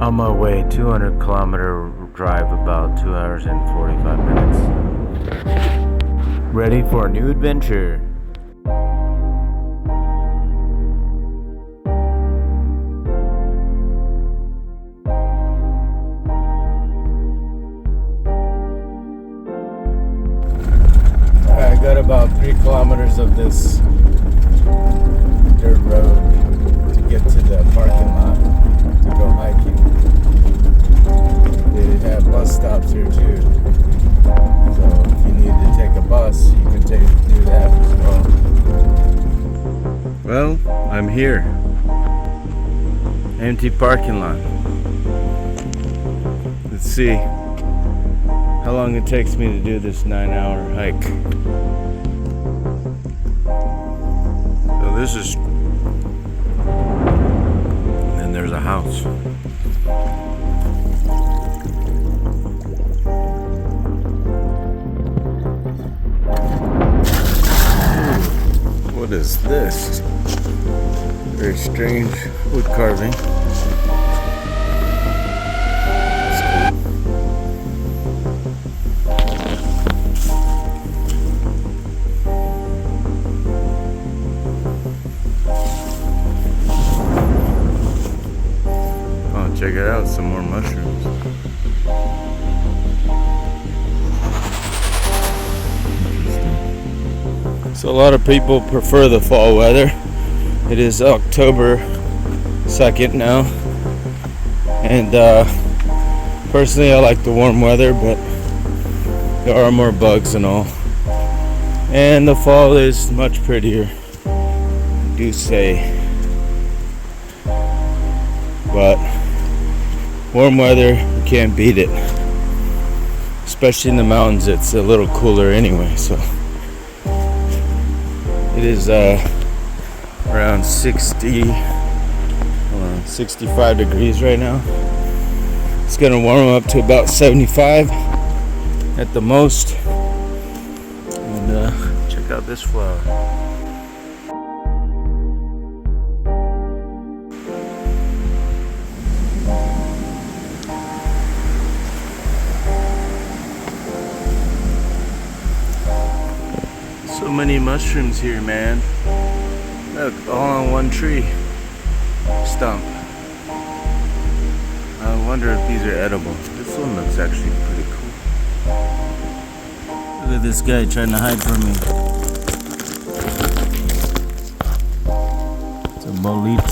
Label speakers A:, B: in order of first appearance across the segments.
A: On my way, 200-kilometer drive, about 2 hours and 45 minutes. Ready for a new adventure. I got about 3 kilometers of this dirt road to get to the parking lot to go hiking. They have bus stops here too, so if you need to take a bus, you can do that as well. Well, I'm here. Empty parking lot. Let's see how long it takes me to do this 9-hour hike. So this is, and then there's a house. What is this? Very strange wood carving. Check it out, some more mushrooms. So a lot of people prefer the fall weather. It is October 2nd now. And personally I like the warm weather, but there are more bugs and all. And the fall is much prettier, I do say. But warm weather, you can't beat it. Especially in the mountains, it's a little cooler anyway, so. It is around 65 degrees right now. It's gonna warm up to about 75 at the most. And check out this flower. So many mushrooms here, man. Look, all on one tree stump. I wonder if these are edible. This one looks actually pretty cool. Look at this guy trying to hide from me. It's a bolit.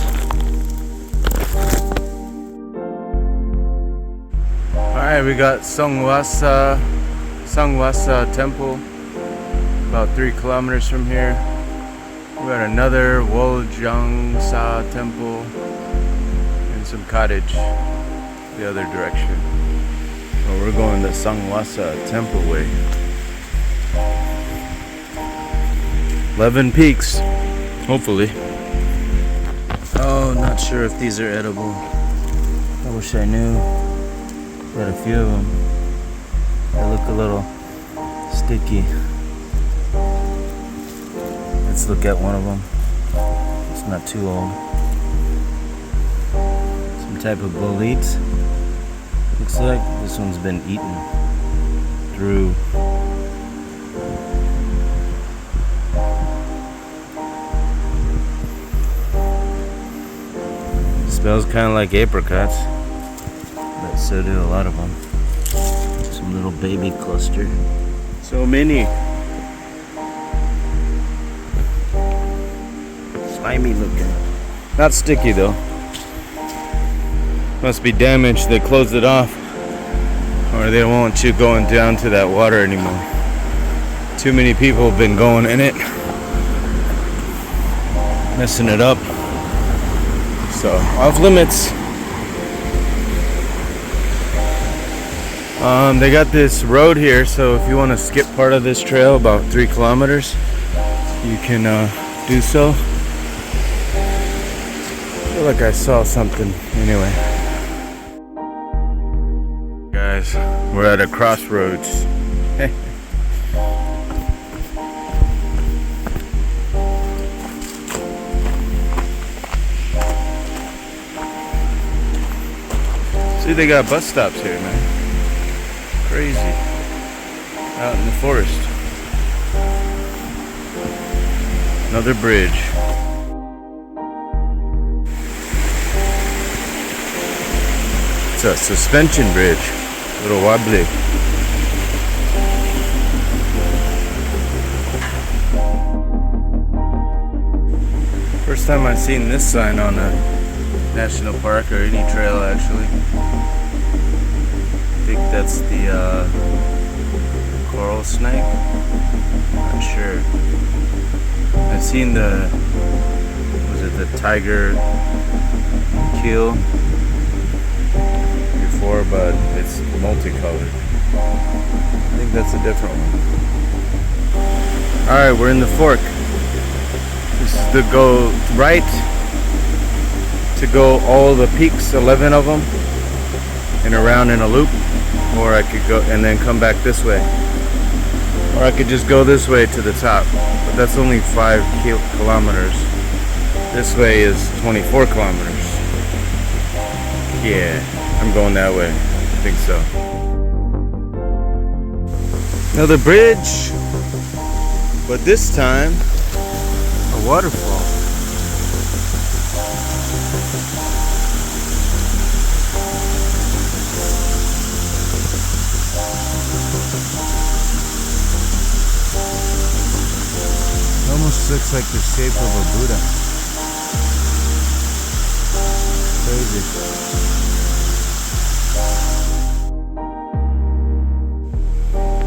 A: Alright, we got Songwasa Temple. About 3 kilometers from here. We got another Woljongsa temple and some cottage the other direction. Well, we're going the Songwasa temple way. 11 peaks, hopefully. Oh, not sure if these are edible. I wish I knew. Got a few of them. They look a little sticky. Let's look at one of them. It's not too old. Some type of bolit. Looks like this one's been eaten through. Smells kind of like apricots, but so do a lot of them. Some little baby cluster. So many. Slimy looking. Not sticky though. Must be damaged. They closed it off. Or they don't want you going down to that water anymore. Too many people have been going in it. Messing it up. So, off limits. They got this road here, so if you want to skip part of this trail, about 3 kilometers, you can do so. I feel like I saw something. Anyway. Guys, we're at a crossroads. See, they got bus stops here, man. Crazy. Out in the forest. Another bridge. It's a suspension bridge. A little wobbly. First time I've seen this sign on a national park or any trail, actually. I think that's the coral snake. Not sure. I've seen the, was it the tiger keel before, but it's multicolored. I think that's a different one. Alright, we're in the fork. This is the go right to go all the peaks, 11 of them, and around in a loop, or I could go and then come back this way, or I could just go this way to the top, but that's only 5 kilometers. This way is 24 kilometers. Yeah, I'm going that way. I think so. Another bridge, but this time a waterfall. Almost looks like the shape of a Buddha. Crazy.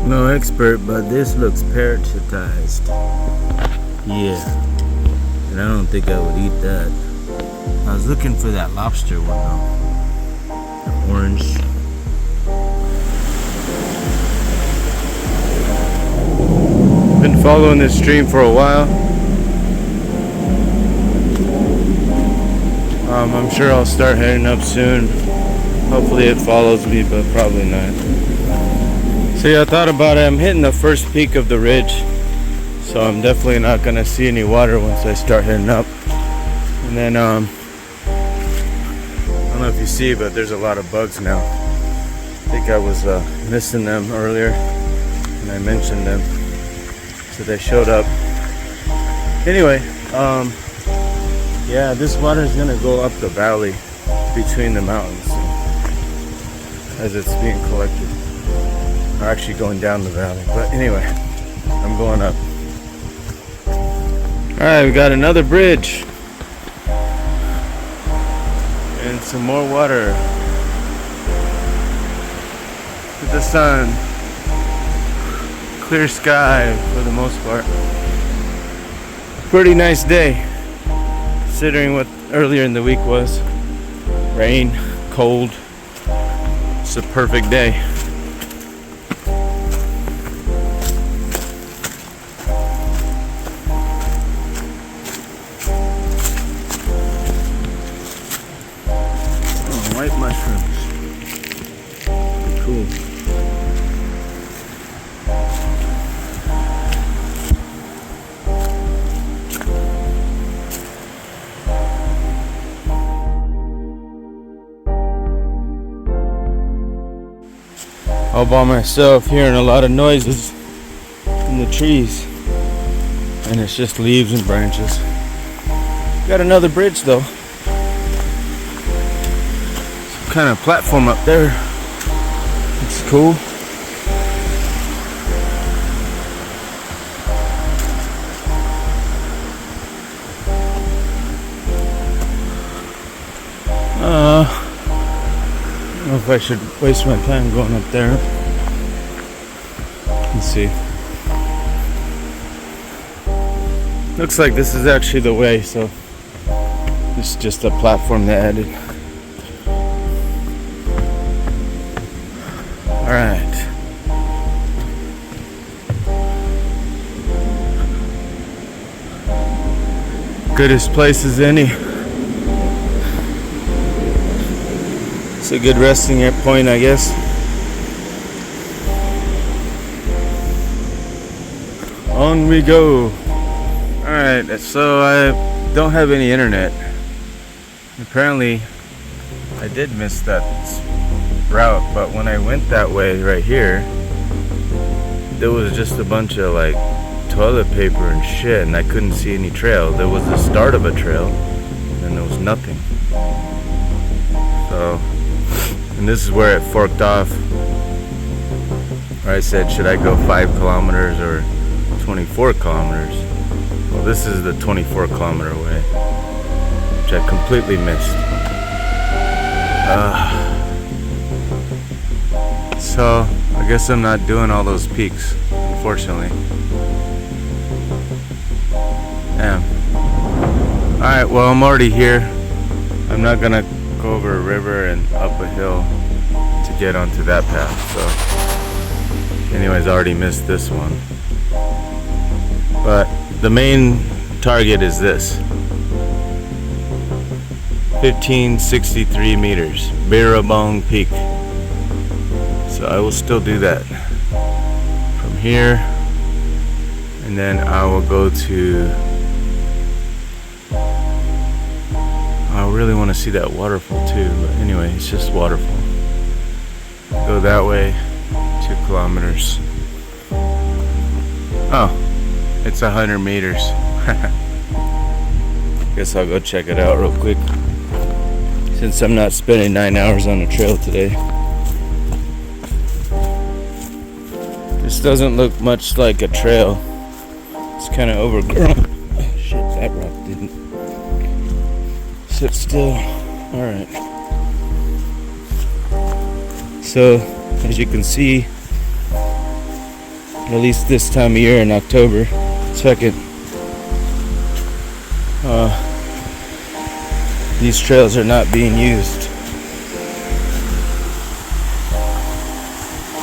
A: No expert, but this looks parachutized. Yeah. And I don't think I would eat that. I was looking for that lobster one though. The orange. Been following this stream for a while. I'm sure I'll start heading up soon. Hopefully it follows me, but probably not. See, I thought about it. I'm hitting the first peak of the ridge, so I'm definitely not gonna see any water once I start heading up. And then I don't know if you see, but there's a lot of bugs now. I think I was missing them earlier, and I mentioned them. So they showed up. Anyway, yeah, this water is gonna go up the valley between the mountains as it's being collected. Or actually going down the valley. But anyway, I'm going up. Alright, we got another bridge. And some more water. Look at the sun. Clear sky for the most part. Pretty nice day, considering what earlier in the week was. Rain, cold. It's a perfect day. Oh, white mushrooms. Pretty cool. All by myself, hearing a lot of noises in the trees, and it's just leaves and branches. Got another bridge though. Some kind of platform up there. It's cool. I don't know if I should waste my time going up there. Let's see. Looks like this is actually the way, so this is just a platform they added. Alright. Good as place as any. It's a good resting point, I guess. On we go. Alright, so I don't have any internet. Apparently I did miss that route, but when I went that way right here, there was just a bunch of like toilet paper and shit, and I couldn't see any trail. There was the start of a trail, and then there was nothing. So, and this is where it forked off, where I said, should I go 5 kilometers or 24 kilometers? Well, this is the 24 kilometer way, which I completely missed. So, I guess I'm not doing all those peaks, unfortunately. Damn. Alright, well, I'm already here. I'm not gonna go over a river and up a hill to get onto that path, so anyways, I already missed this one. But the main target is this. 1563 meters, Birobong Peak. So I will still do that from here, and then I will go to, I really want to see that waterfall too, but anyway, it's just waterfall. Go that way, 2 kilometers. Oh, it's 100 meters. Guess I'll go check it out real quick, since I'm not spending 9 hours on the trail today. This doesn't look much like a trail. It's kind of overgrown. Oh, shit, that rock didn't sit still. Alright. So, as you can see, at least this time of year in October 2nd, these trails are not being used.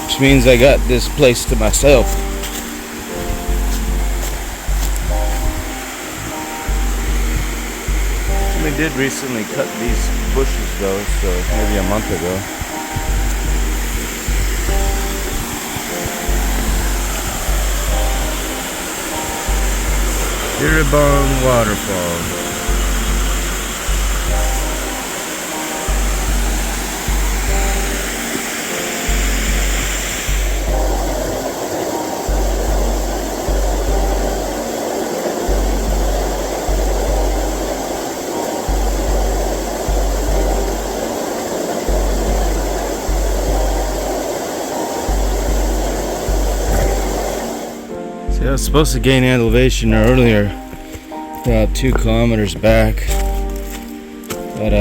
A: Which means I got this place to myself. We did recently cut these bushes though, so maybe a month ago. Sseoribong waterfall. I was supposed to gain elevation earlier, about 2 kilometers back, but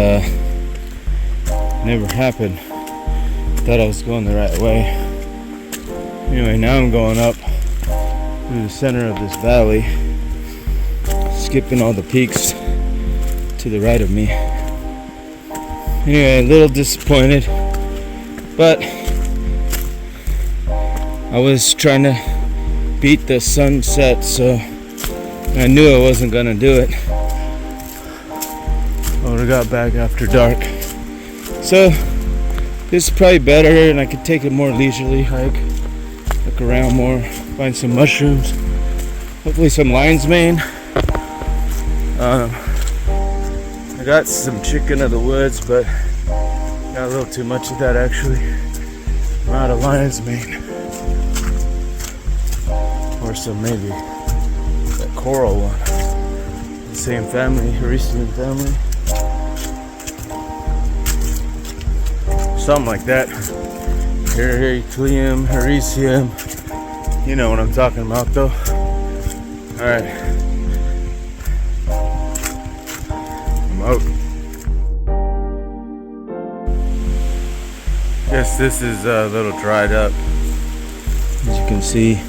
A: never happened. Thought I was going the right way. Anyway, now I'm going up through the center of this valley, skipping all the peaks to the right of me. Anyway, a little disappointed, but I was trying to beat the sunset, so I knew I wasn't gonna do it. I would've got back after dark. So this is probably better, and I could take a more leisurely hike, look around more, find some mushrooms, hopefully some lion's mane. I got some chicken of the woods, but got a little too much of that actually. I'm out of lion's mane. Or some maybe that coral one. The same family, Haristian family. Something like that. Heracleum, Haricium. You know what I'm talking about though. Alright. I'm out. Guess this is a little dried up. As you can see.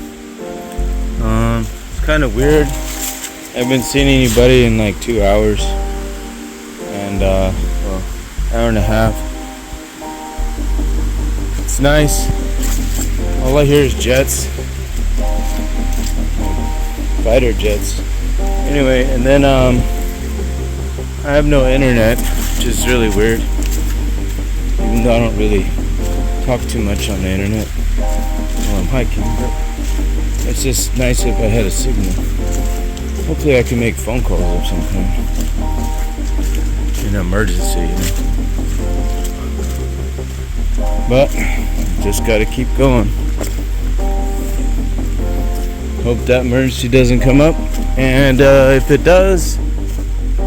A: It's kind of weird. I haven't seen anybody in like 2 hours, and well, hour and a half. It's nice. All I hear is jets, fighter jets. Anyway, and then I have no internet, which is really weird. Even though I don't really talk too much on the internet while I'm hiking, but it's just nice if I had a signal. Hopefully I can make phone calls or something. In an emergency, you know. But just gotta keep going. Hope that emergency doesn't come up, and if it does,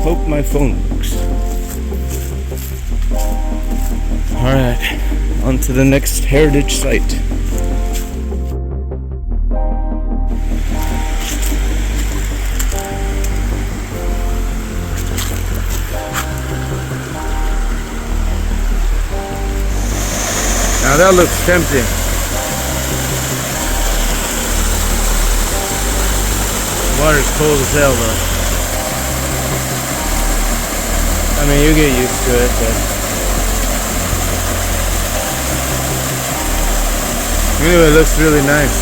A: hope my phone works. Alright, on to the next heritage site. Now that looks tempting. Water's cold as hell though. I mean, you get used to it, but anyway, it looks really nice.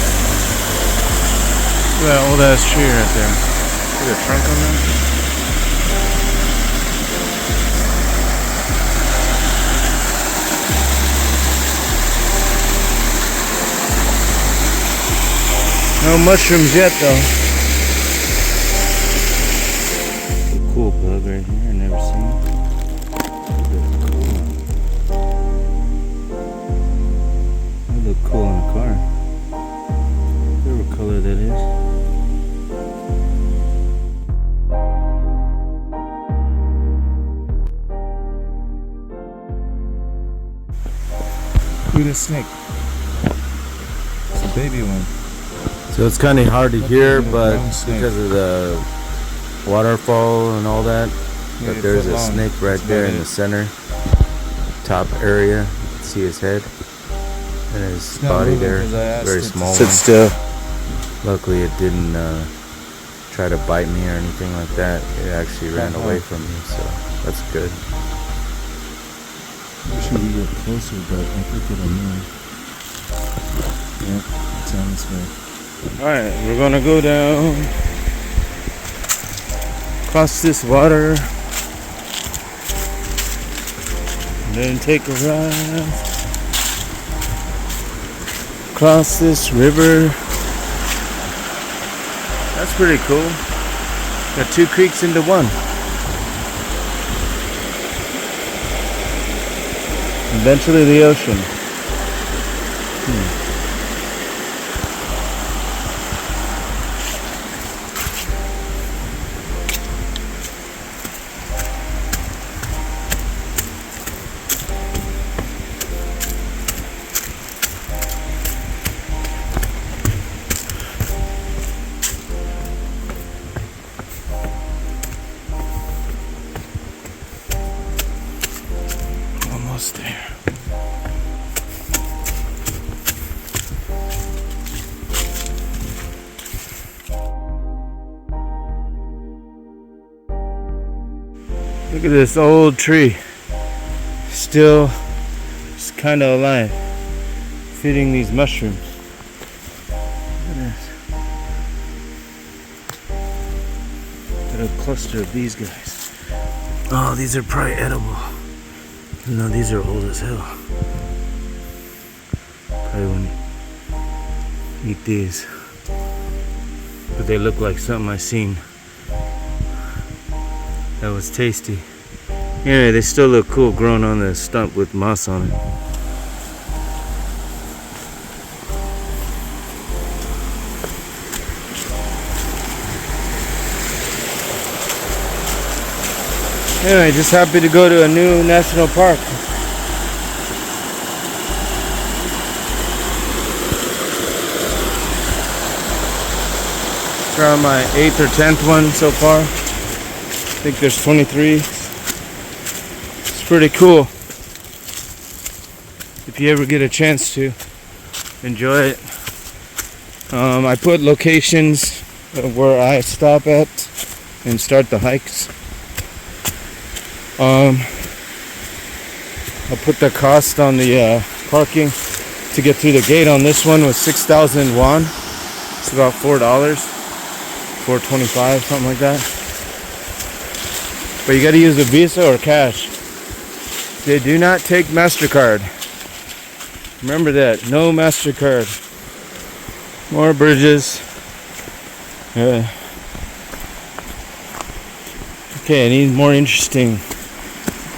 A: Look at that old ass tree right there. See the trunk on that? No mushrooms yet though. Cool bug right here, I never seen it. That look cool in the car. Whatever color that is.
B: Look at this snake. It's a baby one.
A: So it's kind of hard to hear, but because of the waterfall and all that, but there's a snake right there in the center, top area. You can see his head and his body there, very small one. Sit still. Luckily it didn't try to bite me or anything like that. It actually ran away from me, so that's good.
B: Wish we could get closer, but I think it'll move. Yep, it's on this way.
A: Alright, we're gonna go down, cross this water, and then take a ride, cross this river. That's pretty cool. Got two creeks into one. Eventually the ocean. Almost there. Look at this old tree. Still just kind of alive. Feeding these mushrooms. Look at this. Got a cluster of these guys. Oh, these are probably edible. No, these are old as hell. Probably wouldn't eat these. But they look like something I seen that was tasty. Anyway, they still look cool growing on the stump with moss on it. Anyway, just happy to go to a new national park. It's around my 8th or 10th one so far. I think there's 23. It's pretty cool. If you ever get a chance to enjoy it. I put locations where I stop at and start the hikes. I'll put the cost on the parking to get through the gate on this one was 6,000 won. It's about $4, $4.25, something like that. But you gotta use a Visa or cash. They do not take MasterCard. Remember that, no MasterCard. More bridges. Okay, I need more interesting.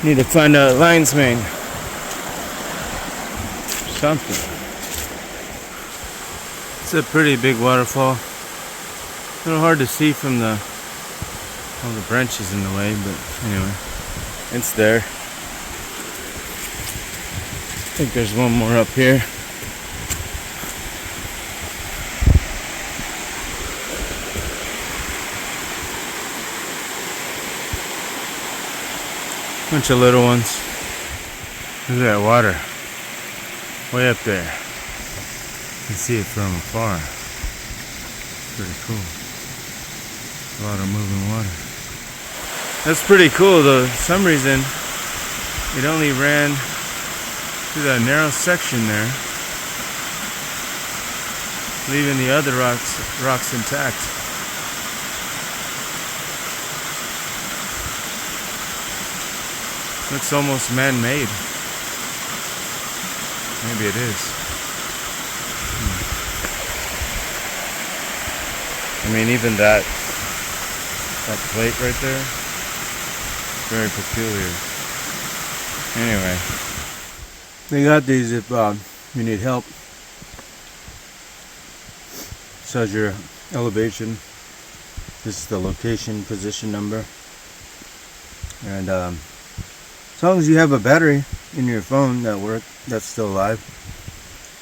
A: Need to find a lion's mane. something. It's a pretty big waterfall. A little hard to see from all the branches in the way, but anyway, it's there. I think there's one more up here. Bunch of little ones. Look at that water. Way up there. You can see it from afar. Pretty cool. A lot of moving water. That's pretty cool though. For some reason, it only ran through that narrow section there, leaving the other rocks intact. Looks almost man-made. Maybe it is. I mean, even that plate right there, very peculiar. Anyway, they got these if you need help. Says your elevation. This is the location position number, and as long as you have a battery in your phone that's still alive,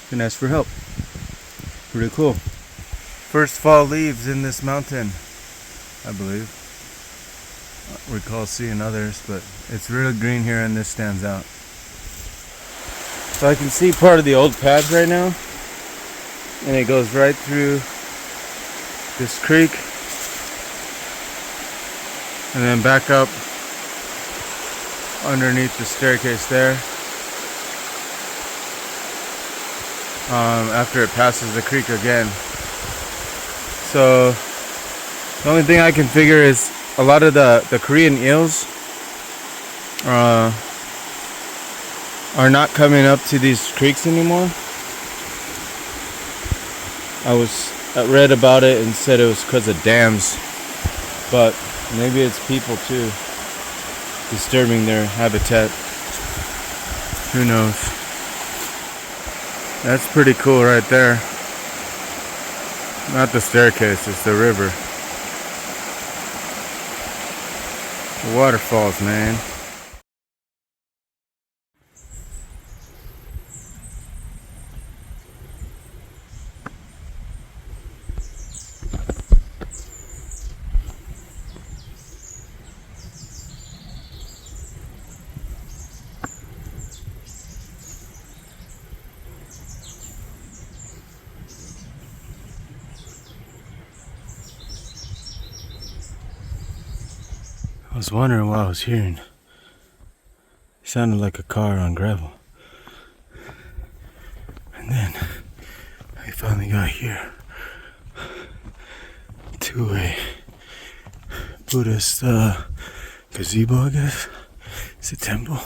A: you can ask for help. Pretty cool. First fall leaves in this mountain, I believe. I recall seeing others, but it's really green here and this stands out. So I can see part of the old path right now, and it goes right through this creek and then back up underneath the staircase there, after it passes the creek again. So the only thing I can figure is a lot of the Korean eels are not coming up to these creeks anymore. I read about it and said it was because of dams, but maybe it's people too disturbing their habitat. Who knows? That's pretty cool right there. Not the staircase, it's the river. The waterfalls, man. I was wondering what I was hearing. It sounded like a car on gravel. And then I finally got here to a Buddhist gazebo, I guess. It's a temple.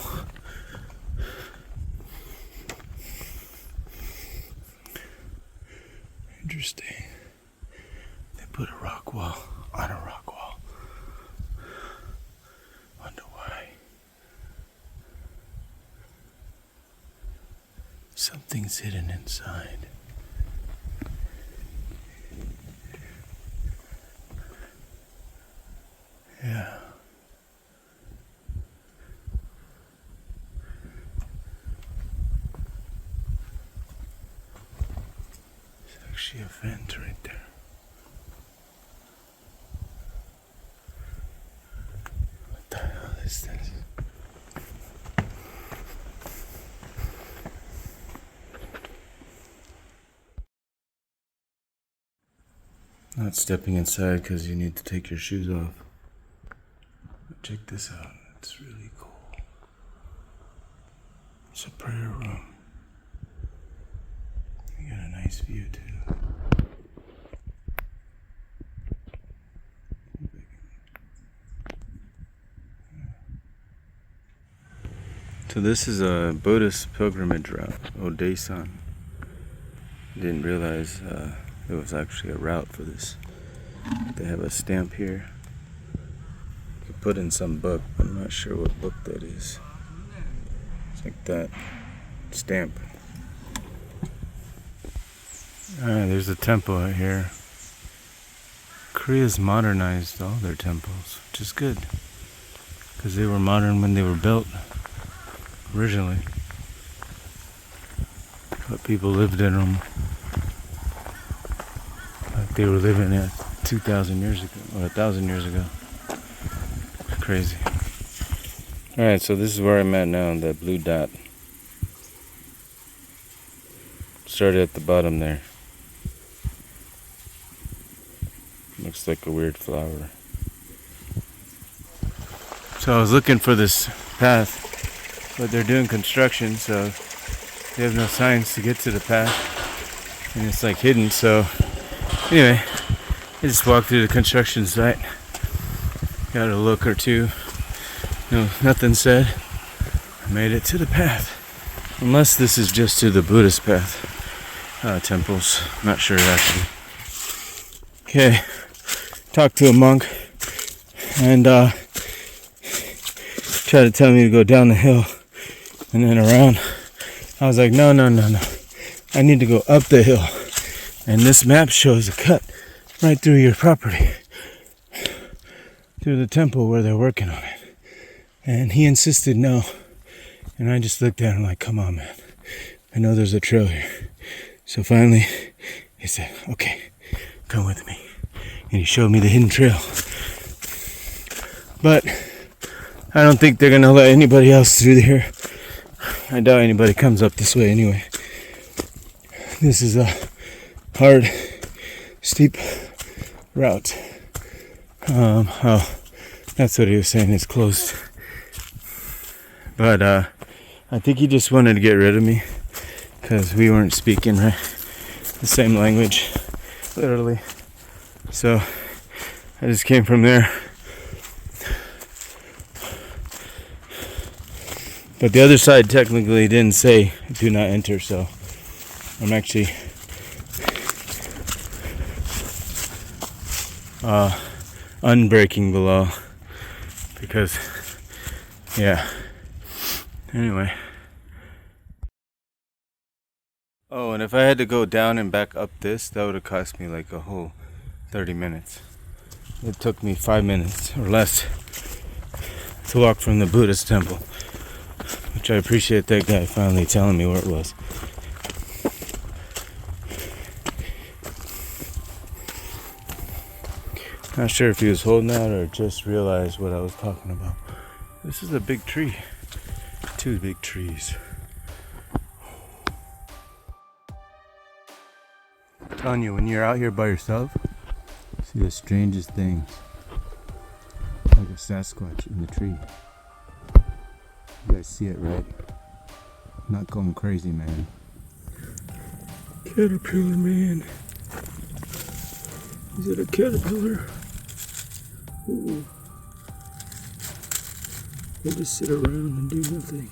A: Interesting. They put a rock wall on a rock wall. Wonder why. Something's hidden inside. Yeah. There's actually a vent right there. What the hell is this? Not stepping inside because you need to take your shoes off. But check this out. It's really cool. It's a prayer room. You got a nice view too. So this is a Buddhist pilgrimage route, Odeasan. Didn't realize it was actually a route for this. They have a stamp here. You could put in some book, but I'm not sure what book that is. It's like that stamp. Alright, there's a temple right here. Korea's modernized all their temples, which is good. Because they were modern when they were built originally. But people lived in them like they were living at 2,000 years ago, or 1,000 years ago. Crazy. Alright, so this is where I'm at now, that blue dot. Started at the bottom there. Looks like a weird flower. So I was looking for this path, but they're doing construction, so they have no signs to get to the path. And it's like hidden, so anyway, I just walked through the construction site. Got a look or two. No, nothing said. I made it to the path. Unless this is just to the Buddhist path. Temples. Not sure actually. Okay. Talked to a monk and tried to tell me to go down the hill and then around. I was like, no. I need to go up the hill. And this map shows a cut right through your property. Through the temple where they're working on it. And he insisted no. And I just looked at him like, come on, man. I know there's a trail here. So finally, he said, okay, come with me. And he showed me the hidden trail. But I don't think they're going to let anybody else through here. I doubt anybody comes up this way anyway. This is a hard, steep route. Oh, that's what he was saying, it's closed. But I think he just wanted to get rid of me because we weren't speaking the same language, literally. So I just came from there. But the other side technically didn't say do not enter, so I'm actually unbreaking the law because, yeah. Anyway. Oh, and if I had to go down and back up this, that would have cost me like a whole 30 minutes. It took me 5 minutes or less to walk from the Buddhist temple, which I appreciate that guy finally telling me where it was. Not sure if he was holding that or just realized what I was talking about. This is a big tree. 2 big trees. I'm telling you, when you're out here by yourself, see the strangest things. Like a Sasquatch in the tree. You guys see it, right? I'm not going crazy, man. Caterpillar man. Is it a caterpillar? Ooh. They just sit around and do nothing.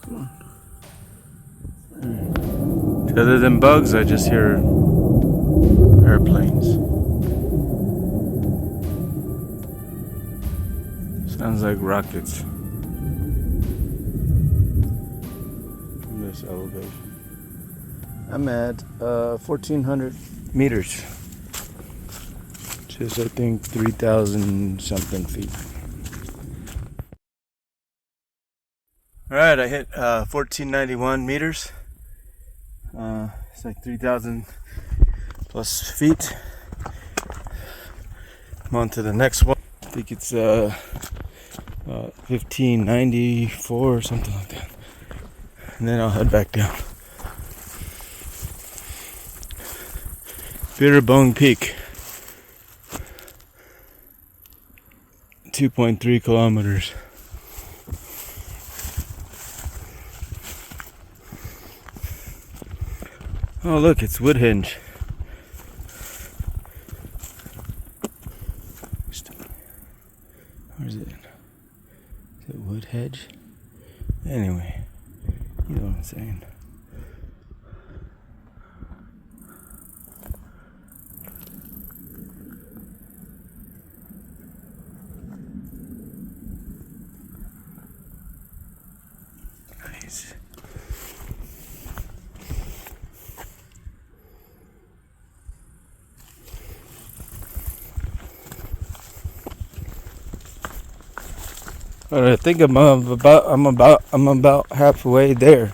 A: Come on. Other than bugs, I just hear airplanes. Sounds like rockets. From this elevation. I'm at 1,400 meters. Which is, I think, 3,000 something feet. Alright, I hit 1,491 meters. It's like 3,000 plus feet. I'm on to the next one. I think it's 1,594 or something like that. And then I'll head back down. Birobong Peak. 2.3 kilometers. Oh look, it's Woodhenge. Where is it? Is it Woodhenge? Anyway, you know what I'm saying. But I think I'm about halfway there.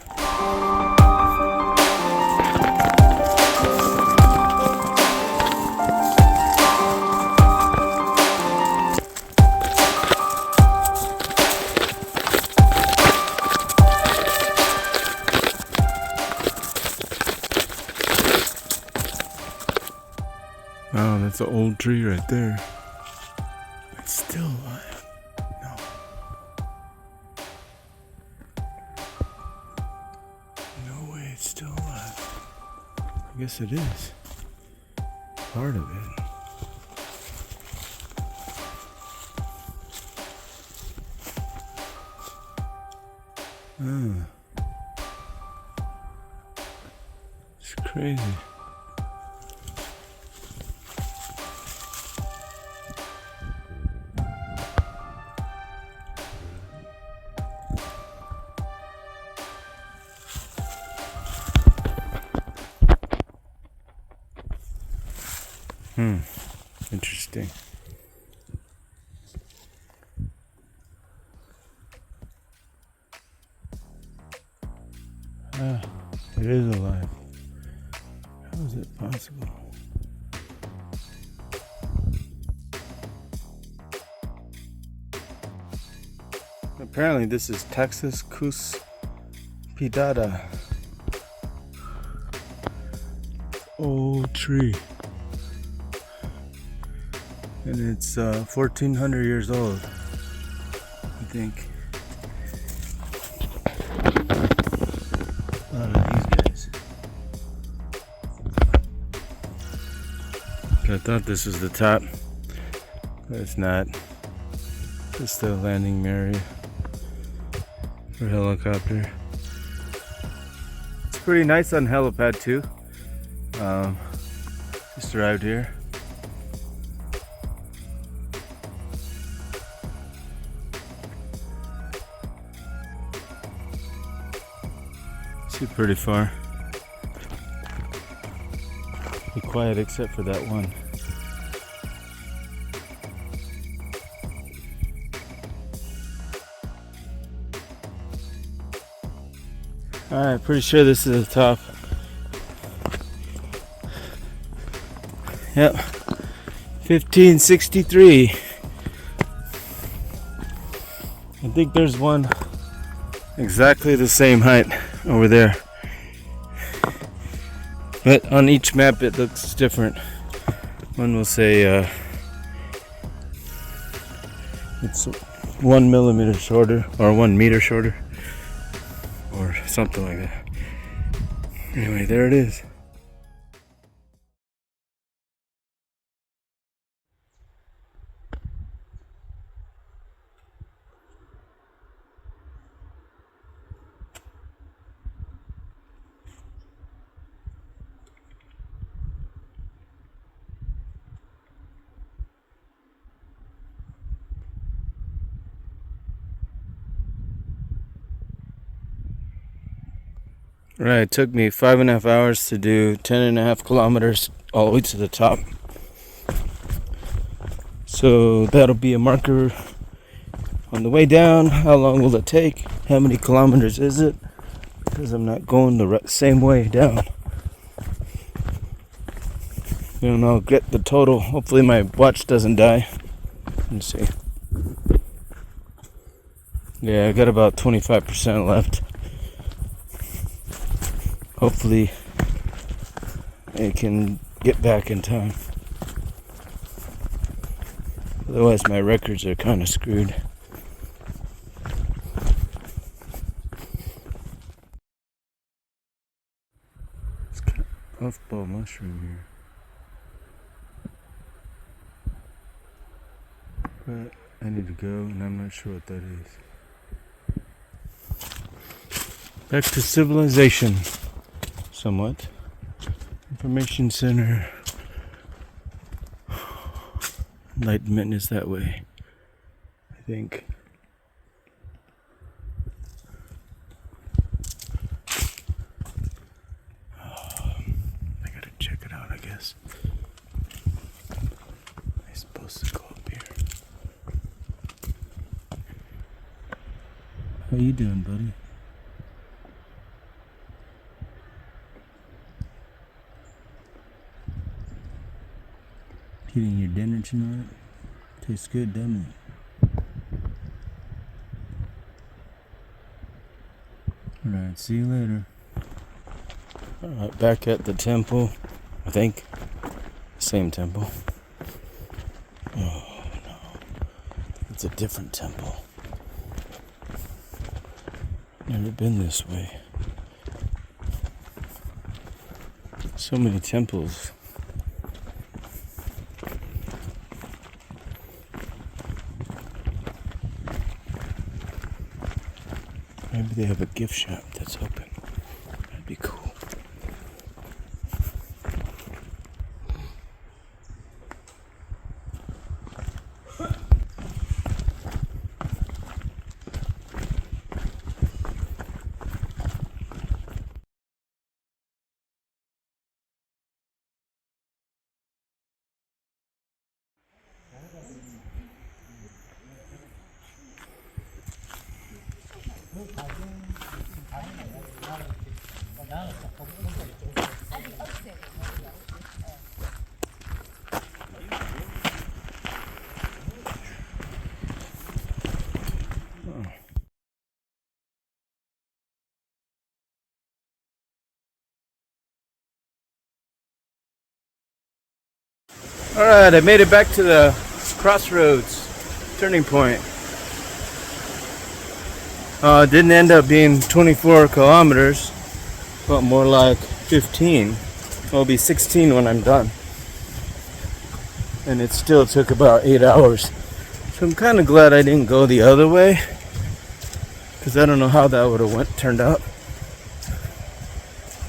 B: Wow, that's an old tree right there. It's still alive. No. No way it's still alive. I guess it is. Part of it. It's crazy. Interesting. It is alive. How is it possible?
A: Apparently this is Texas Cuspidata.
B: Old tree.
A: And it's 1,400 years old, I think. A lot of these guys. I thought this was the top, but it's not. It's the landing area for helicopter. It's pretty nice on helipad too. Just arrived here. See pretty far. Be quiet except for that one. Alright, pretty sure this is the top. Yep. 1563. I think there's one exactly the same height over there. But on each map it looks different. One will say it's 1 millimeter shorter or 1 meter shorter or something like that. Anyway, there it is. Right, it took me 5.5 hours to do 10.5 kilometers all the way to the top. So that'll be a marker on the way down. How long will it take? How many kilometers is it? Because I'm not going the same way down. And I'll get the total. Hopefully my watch doesn't die. Let's see. Yeah, I got about 25% left. Hopefully I can get back in time. Otherwise my records are kind of screwed. It's kind of puffball mushroom here. But I need to go and I'm not sure what that is. Back to civilization. Somewhat. Information center. Enlightenment is that way, I think. I gotta check it out, I guess. I'm supposed to go up here.
B: How you doing, buddy? Getting your dinner tonight? Tastes good, doesn't it? Alright, see you later.
A: Alright, back at the temple. I think. Same temple. Oh no. It's a different temple. Never been this way. So many temples. Maybe they have a gift shop that's open. That'd be cool. Alright, I made it back to the crossroads turning point. Didn't end up being 24 kilometers, but more like 15. It'll be 16 when I'm done. And it still took about 8 hours. So I'm kind of glad I didn't go the other way, because I don't know how that would have turned out.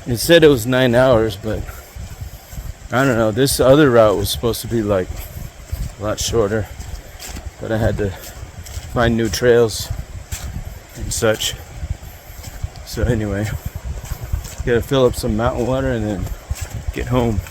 A: It said it was 9 hours, but I don't know. This other route was supposed to be like a lot shorter, but I had to find new trails and such. So anyway, gotta fill up some mountain water and then get home.